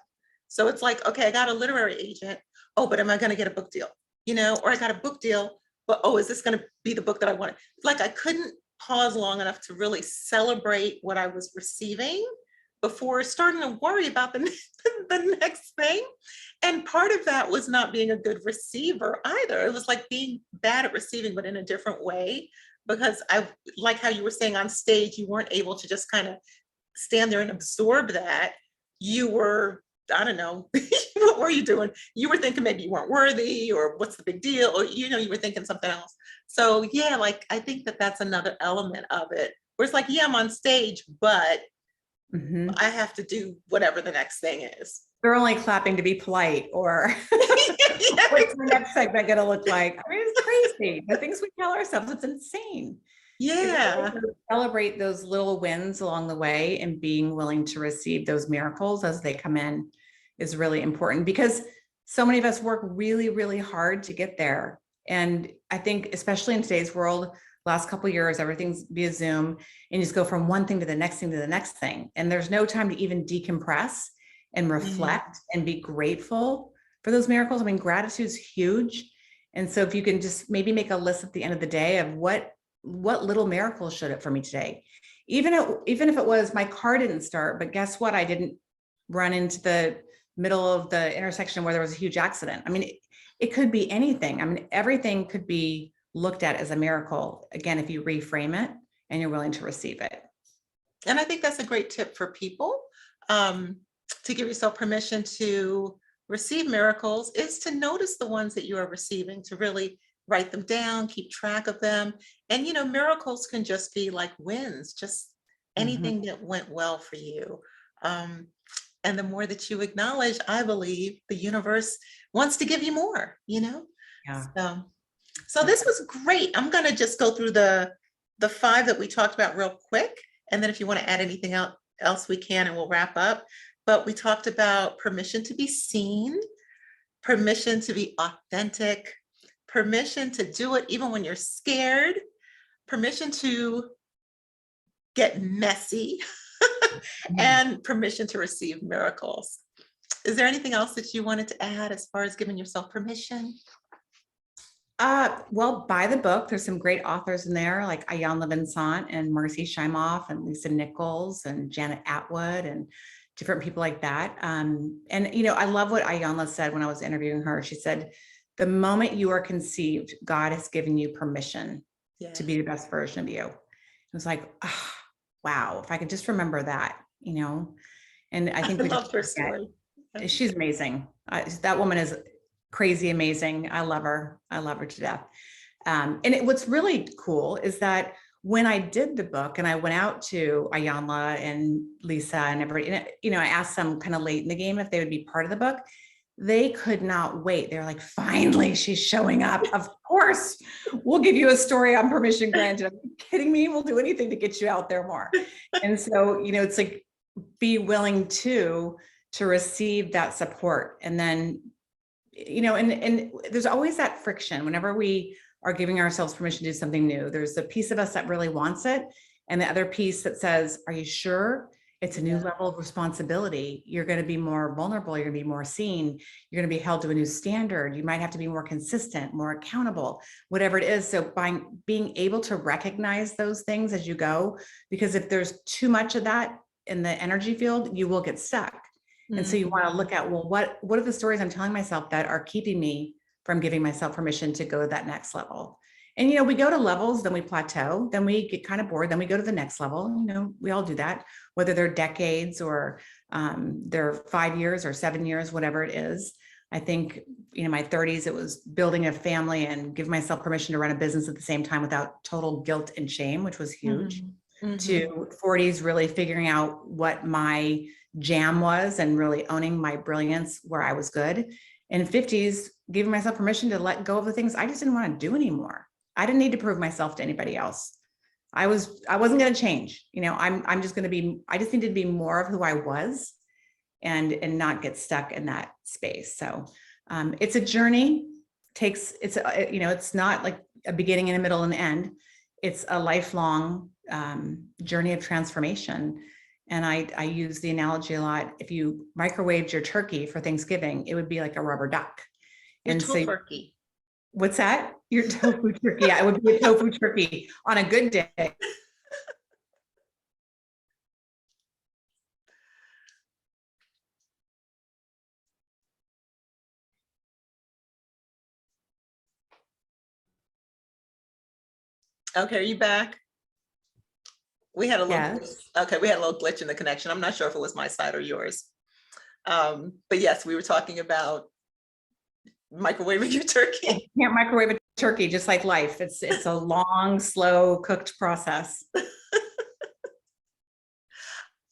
Speaker 2: So it's like, okay, I got a literary agent. Oh, but am I going to get a book deal? Or I got a book deal, but oh, is this going to be the book that I wanted? Like I couldn't pause long enough to really celebrate what I was receiving before starting to worry about the next thing. And part of that was not being a good receiver either. It was like being bad at receiving, but in a different way. Because I like how you were saying on stage, you weren't able to just kind of stand there and absorb that. You were, I don't know, what were you doing? You were thinking maybe you weren't worthy or what's the big deal? Or, you were thinking something else. So yeah, like, I think that that's another element of it where it's like, yeah, I'm on stage, but I have to do whatever the next thing is.
Speaker 1: They're only clapping to be polite or what's the next segment going to look like? I mean, it's crazy. The things we tell ourselves, it's insane.
Speaker 2: Yeah.
Speaker 1: Celebrate those little wins along the way and being willing to receive those miracles as they come in is really important because so many of us work really, really hard to get there. And I think, especially in today's world, last couple of years, everything's via Zoom and you just go from one thing to the next thing to the next thing. And there's no time to even decompress and reflect and be grateful for those miracles. I mean, gratitude is huge. And so if you can just maybe make a list at the end of the day of what little miracle showed up for me today, even if it was my car didn't start, but guess what? I didn't run into the middle of the intersection where there was a huge accident. I mean, it could be anything. I mean, everything could be looked at as a miracle. Again, if you reframe it and you're willing to receive it.
Speaker 2: And I think that's a great tip for people, to give yourself permission to receive miracles, is to notice the ones that you are receiving, to really write them down, keep track of them. And, miracles can just be like wins, just anything that went well for you. And the more that you acknowledge, I believe the universe wants to give you more,
Speaker 1: Yeah.
Speaker 2: So this was great. I'm going to just go through the 5 that we talked about real quick. And then if you want to add anything else, we can, and we'll wrap up. But we talked about permission to be seen, permission to be authentic, permission to do it even when you're scared, permission to get messy, and permission to receive miracles. Is there anything else that you wanted to add as far as giving yourself permission?
Speaker 1: Well, buy the book. There's some great authors in there, like Ayanna Vincent and Marcy Shimoff and Lisa Nichols and Janet Atwood and different people like that. And, I love what Ayanna said when I was interviewing her. She said, the moment you are conceived, God has given you permission to be the best version of you. It was like, oh, wow, if I could just remember that, and I think
Speaker 2: I
Speaker 1: we
Speaker 2: love
Speaker 1: just
Speaker 2: her
Speaker 1: forget.
Speaker 2: story.
Speaker 1: She's amazing. That woman is crazy amazing. I love her. I love her to death. What's really cool is that when I did the book and I went out to Ayanna and Lisa and everybody, I asked them kind of late in the game if they would be part of the book. They could not wait. They're like, finally, she's showing up. Of course, we'll give you a story on permission granted. Are you kidding me? We'll do anything to get you out there more. And so, it's like, be willing to receive that support. And then, and there's always that friction whenever we are giving ourselves permission to do something new. There's a piece of us that really wants it, and the other piece that says, are you sure? It's a new level of responsibility. You're going to be more vulnerable. You're going to be more seen. You're going to be held to a new standard. You might have to be more consistent, more accountable, whatever it is. So by being able to recognize those things as you go, because if there's too much of that in the energy field, you will get stuck. And so you want to look at, well, what are the stories I'm telling myself that are keeping me from giving myself permission to go to that next level? And, we go to levels, then we plateau, then we get kind of bored, then we go to the next level. We all do that, whether they're decades or they're 5 years or 7 years, whatever it is. I think, my 30s, it was building a family and give myself permission to run a business at the same time without total guilt and shame, which was huge. To 40s, really figuring out what my jam was and really owning my brilliance where I was good. In 50s, giving myself permission to let go of the things I just didn't want to do anymore. I didn't need to prove myself to anybody else. I wasn't going to change. I'm just going to be, I just needed to be more of who I was and not get stuck in that space. So it's a journey. It's not like a beginning and a middle and an end. It's a lifelong journey of transformation. And I use the analogy a lot. If you microwaved your turkey for Thanksgiving, it would be like a rubber duck.
Speaker 2: And so, turkey.
Speaker 1: What's that? Your tofu turkey. Yeah, it would be a tofu turkey on a good day.
Speaker 2: Okay, are you back? We had a little
Speaker 1: Yes.
Speaker 2: we had a little glitch in the connection. I'm not sure if it was my side or yours. But yes, we were talking about microwaving your turkey.
Speaker 1: You can't microwave a turkey, just like life. It's a long, slow cooked process.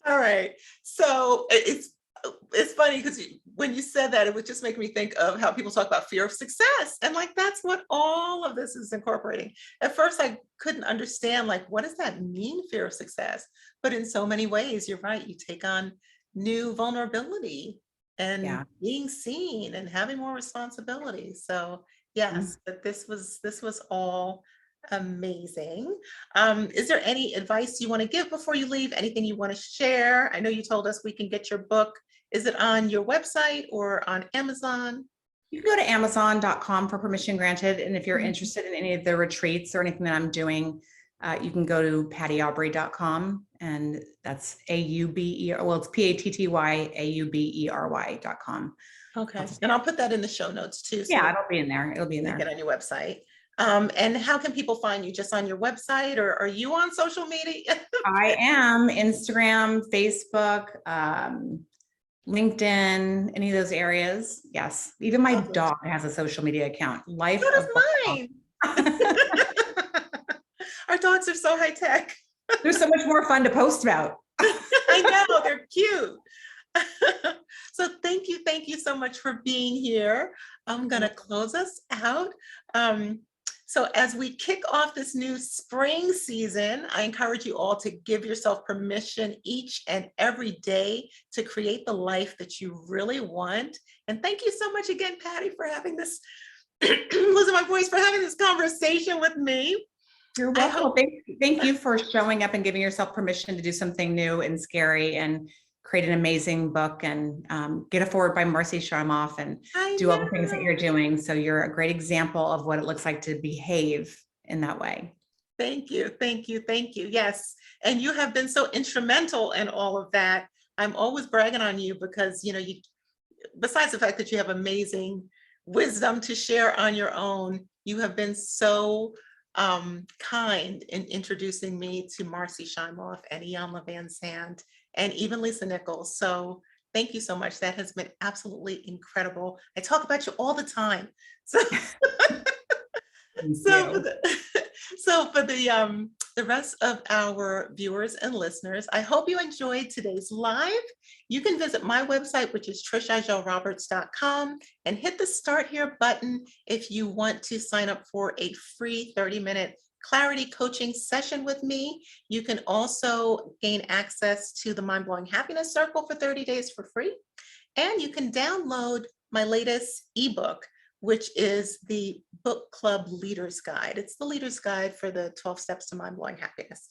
Speaker 2: All right. So it's funny because when you said that, it would just make me think of how people talk about fear of success. And like, that's what all of this is incorporating. At first, I couldn't understand, like, what does that mean, fear of success? But in so many ways, you're right. You take on new vulnerability and being seen and having more responsibility. So yes, but this was all amazing. Is there any advice you want to give before you leave? Anything you want to share? I know you told us we can get your book. Is it on your website or on Amazon?
Speaker 1: You can go to amazon.com for permission granted. And if you're interested in any of the retreats or anything that I'm doing, You can go to pattyaubery.com, and that's AUBER. Well, it's PATTYAUBERY.com.
Speaker 2: Okay, and I'll put that in the show notes too. So
Speaker 1: Yeah, it'll be in there. It'll be in
Speaker 2: get
Speaker 1: there.
Speaker 2: on your website. And how can people find you? Just on your website, or are you on social media?
Speaker 1: I am Instagram, Facebook, LinkedIn, any of those areas. Yes. Even my
Speaker 2: Awesome.
Speaker 1: dog has a social media account. Life
Speaker 2: So does
Speaker 1: of
Speaker 2: mine. Our dogs are so high tech.
Speaker 1: There's so much more fun to post about.
Speaker 2: I know, they're cute. So thank you so much for being here. I'm gonna close us out. So as we kick off this new spring season, I encourage you all to give yourself permission each and every day to create the life that you really want. And thank you so much again, Patty, for having this, losing my voice, for having this conversation with me.
Speaker 1: You're welcome. Thank you for showing up and giving yourself permission to do something new and scary and create an amazing book and get a forward by Marcy Sharmoff and do all the things that you're doing. So you're a great example of what it looks like to behave in that way.
Speaker 2: Thank you. Yes. And you have been so instrumental in all of that. I'm always bragging on you because, you besides the fact that you have amazing wisdom to share on your own, you have been so kind in introducing me to Marcy Sharmoff and Iyanla Van Sant and even Lisa Nichols. So thank you so much. That has been absolutely incredible. I talk about you all the time. So, for the rest of our viewers and listeners, I hope you enjoyed today's live. You can visit my website, which is trishajelroberts.com, and hit the start here button if you want to sign up for a free 30-minute clarity coaching session with me. You can also gain access to the Mind Blowing Happiness Circle for 30 days for free. And you can download my latest ebook, which is the Book Club Leader's Guide. It's the Leader's Guide for the 12 Steps to Mind Blowing Happiness.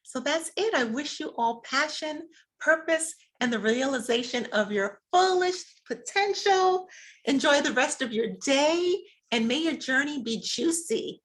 Speaker 2: So that's it. I wish you all passion, purpose, and the realization of your fullest potential. Enjoy the rest of your day, and may your journey be juicy.